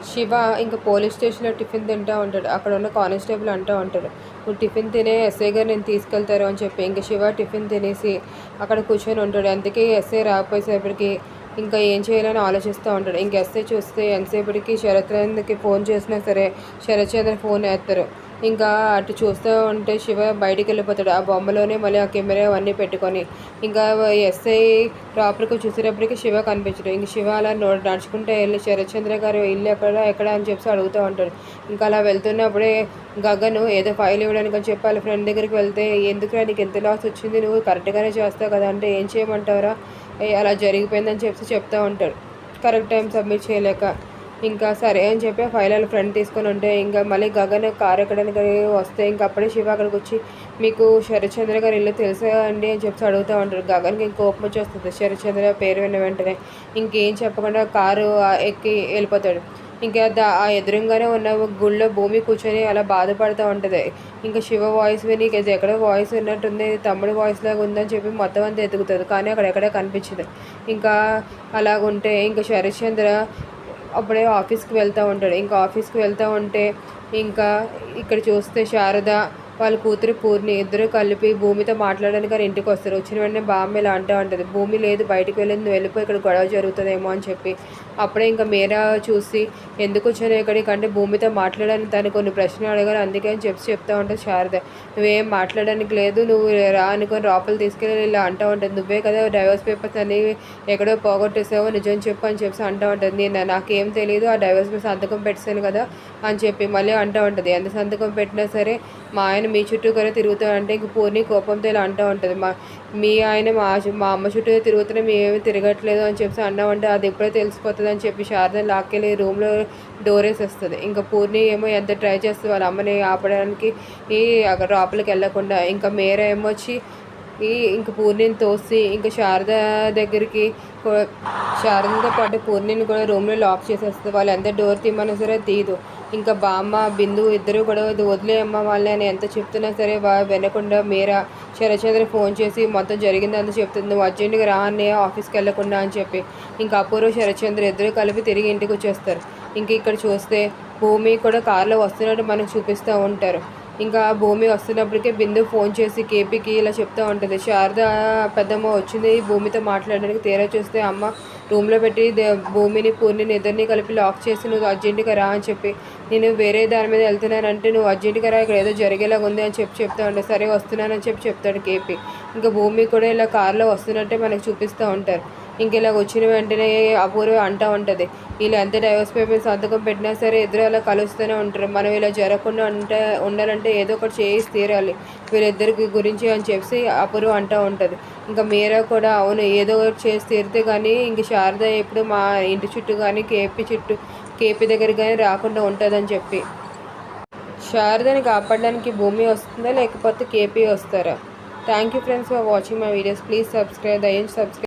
శివ ఇంకా పోలీస్ స్టేషన్‌లో టిఫిన్ తింటా ఉంటాడు. అక్కడ ఉన్న కానిస్టేబుల్ అంటా ఉంటాడు, "నువ్వు టిఫిన్ తినే ఎస్ఐ గారు నేను తీసుకెళ్తారు" అని చెప్పి. ఇంక శివ టిఫిన్ తినేసి అక్కడ కూర్చొని ఉంటాడు. అందుకే ఎస్ఐ రాకపోయేసరికి ఇంకా ఏం చేయాలని ఆలోచిస్తూ ఉంటాడు. ఇంక ఎస్ఐ చూస్తే ఎంతసేపటికి శరత్‌చంద్రకి ఫోన్ చేసినా సరే శరత్‌చంద్ర ఫోన్ ఎత్తరు. ఇంకా అటు చూస్తూ ఉంటే శివ బయటికెళ్ళిపోతాడు. ఆ బొమ్మలోనే మళ్ళీ ఆ కెమెరా అవన్నీ పెట్టుకొని. ఇంకా ఎస్ఐ లోపలికి చూసేటప్పటికి శివ కనిపించడు. ఇంక శివ అలా నడుచుకుంటూ వెళ్ళి శరత్‌చంద్ర గారి ఇల్లు ఎక్కడ అని చెప్పి అడుగుతూ ఉంటాడు. ఇంకా అలా వెళ్తున్నప్పుడే గగను ఏదో ఫైల్ ఇవ్వడానికి అని చెప్పి వాళ్ళ ఫ్రెండ్ దగ్గరికి వెళ్తే, "ఎందుకురా నీకు ఎంత లాస్ వచ్చింది? నువ్వు కరెక్ట్‌గానే చేస్తావు కదా" అంటే, "ఏం చేయమంటావురా, అలా జరిగిపోయిందని" చెప్తూ ఉంటాడు, కరెక్ట్ టైం సబ్మిట్ చేయలేక. ఇంకా సరే అని చెప్పి ఆ ఫైల్ వాళ్ళ ఫ్రెండ్ తీసుకొని ఉంటే, ఇంకా మళ్ళీ గగన్ కారు ఎక్కడానికి వస్తే ఇంక అప్పుడే శివ అక్కడికి వచ్చి, "మీకు శరత్‌చంద్ర గారి ఇల్లు తెలుసా అండి" అని చెప్పి అడుగుతూ ఉంటాడు. గగన్కి ఇంక కోపం వచ్చేస్తుంది. శరత్‌చంద్ర పేరు విన్న వెంటనే ఇంకేం చెప్పకుండా కారు ఎక్కి వెళ్ళిపోతాడు. ఇంకా ఆ ఎదురుగానే ఉన్న గుళ్ళో భూమి కూర్చొని అలా బాధపడుతూ ఉంటుంది. ఇంకా శివ వాయిస్ విని ఇది ఎక్కడో వాయిస్ విన్నట్టుంది, ఇది తమ్ముడు వాయిస్ లాగా ఉందని చెప్పి మొత్తం అంతా ఎతుకుతుంది, కానీ అక్కడ ఎక్కడా కనిపించదు. ఇంకా అలాగుంటే ఇంకా శరత్‌చంద్ర అప్పుడే ఆఫీస్కి వెళ్తూ ఉంటాడు. ఇంకా ఆఫీస్కి వెళ్తూ ఉంటే ఇంకా ఇక్కడ చూస్తే శారద వాళ్ళ కూతురు పూర్ణి ఇద్దరు కలిపి భూమితో మాట్లాడడానికి గారు ఇంటికి వస్తారు. వచ్చిన వెంటనే బామ్మ ఇలా అంటూ ఉంటుంది, "భూమి లేదు, బయటికి వెళ్ళింది, నువ్వు వెళ్ళిపోయి, ఇక్కడ గొడవ జరుగుతుందేమో" అని చెప్పి. అప్పుడే ఇంకా మీరా చూసి, "ఎందుకు వచ్చాను ఇక్కడికి అంటే భూమితో మాట్లాడడానికి తను కొన్ని ప్రశ్నలు అడగాలి, అందుకే" అని చెప్తూ ఉంటుంది శారద. "నువ్వేం మాట్లాడడానికి లేదు, నువ్వు రా" అనుకొని లోపల తీసుకెళ్ళి ఇలా అంటూ ఉంటుంది. "నువ్వే కదా డైవర్స్ పేపర్స్ అన్నీ ఎక్కడో పోగొట్టేసావో నిజం చెప్పు" అని చెప్పి అంటూ ఉంటుంది. నాకేం తెలియదు, ఆ డైవర్స్ పేపర్ సంతకం పెట్టాను కదా అని చెప్పి మళ్ళీ అంటూ ఉంటుంది. ఎంత సంతకం పెట్టినా సరే మా ఆయన మీ చుట్టూ కూడా తిరుగుతాడంటే ఇంక పూర్ణి కోపంతో ఇలా అంటూ ఉంటుంది, మీ ఆయన మా అమ్మ చుట్టూ తిరుగుతున్నా మేమేమి తిరగట్లేదు" అని చెప్పి అన్నామంటే, "అది ఎప్పుడో తెలిసిపోతుంది" అని చెప్పి శారద లాక్కెళ్ళి రూమ్లో డోర్ వేసేస్తుంది. ఇంకా పూర్ణి ఏమో ఎంత ట్రై చేస్తుంది వాళ్ళ అమ్మని ఆపడానికి అక్కడ లోపలికి వెళ్ళకుండా. ఇంకా మీరా ఏమో వచ్చి ఇంక పూర్ణిని తోసి ఇంకా శారద దగ్గరికి శారదతో పాటు పూర్ణిని కూడా రూమ్లో లాక్ చేసేస్తుంది. వాళ్ళు ఎంత డోర్ తీయమన్నా సరే తీయదు. ఇంకా బామ్మ బిందు ఇద్దరు కూడా వదిలేయమ్మ వాళ్ళని అని ఎంత చెప్తున్నా సరే వినకుండా మీరా శరత్‌చంద్ర ఫోన్ చేసి మొత్తం జరిగిందంతా చెప్తుంది, "నువ్వు అర్జెంటుగా రా అన్నయ్య ఆఫీస్కి వెళ్ళకుండా" అని చెప్పి. ఇంకా అపూర్వ శరత్‌చంద్ర ఇద్దరు కలిపి తిరిగి ఇంటికి వచ్చేస్తారు. ఇంక ఇక్కడ చూస్తే భూమి కూడా కారులో వస్తున్నట్టు మనకు చూపిస్తూ ఉంటారు. ఇంకా భూమి వస్తున్నప్పటికే బిందు ఫోన్ చేసి కేపీకి ఇలా చెప్తూ ఉంటుంది, "శారద పెద్దమ్మ వచ్చింది భూమితో మాట్లాడడానికి, తీరా చూస్తే అమ్మ రూమ్లో పెట్టి భూమిని పూర్ణిని ఇద్దరిని కలిపి లాక్ చేసి నువ్వు అర్జెంటుగా రా" అని చెప్పి, "నేను వేరే దాని మీద వెళ్తున్నానంటే నువ్వు అర్జెంటుగా రా, ఇక్కడ ఏదో జరిగేలాగా ఉంది" అని చెప్తూ ఉంటాడు. "సరే వస్తున్నానని చెప్తాడు కేపీ. ఇంకా భూమి కూడా ఇలా కారులో వస్తున్నట్టే మనకు చూపిస్తూ ఉంటారు. ఇంక ఇలా వచ్చిన వెంటనే అపూర్వ అంటూ ఉంటుంది, వీళ్ళు ఎంత డైవర్స్ పేపర్ సంతకం పెట్టినా సరే ఇద్దరు అలా కలుస్తూనే ఉంటారు, మనం ఇలా జరగకుండా ఉండాలంటే ఏదో ఒకటి చేసి తీరాలి వీళ్ళిద్దరికి గురించి అని చెప్పి అపూర్వ అంటూ ఉంటుంది. ఇంకా మీరా కూడా, "అవును, ఏదో ఒకటి చేసి తీరితే కానీ ఇంక శారద ఎప్పుడు మా ఇంటి చుట్టూ కానీ కేపీ దగ్గర కానీ రాకుండా ఉంటుందని చెప్పి. శారదని కాపాడడానికి భూమి వస్తుందా లేకపోతే కేపీ వస్తారా? Thank you friends for watching my videos. Please subscribe.